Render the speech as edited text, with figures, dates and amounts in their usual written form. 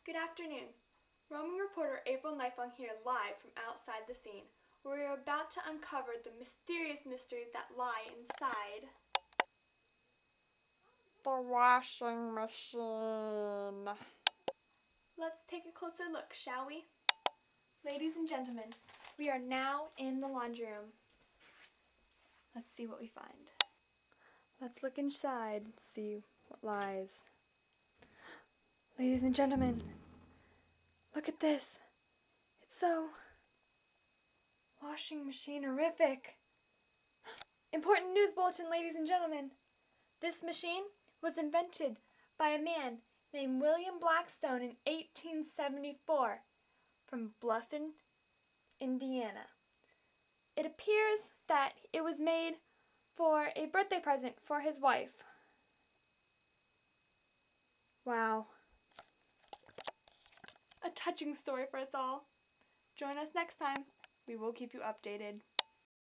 Good afternoon. Roaming reporter April Nifong here live from outside the scene, where we are about to uncover the mysterious mysteries that lie inside the washing machine. Let's take a closer look, shall we? Ladies and gentlemen, we are now in the laundry room. Let's see what we find. Let's look inside and see what lies. Ladies and gentlemen, look at this. It's so washing machine horrific. Important news bulletin, ladies and gentlemen. This machine was invented by a man named William Blackstone in 1874 from Bluffton, Indiana. It appears that it was made for a birthday present for his wife. Wow. A touching story for us all. Join us next time. We will keep you updated.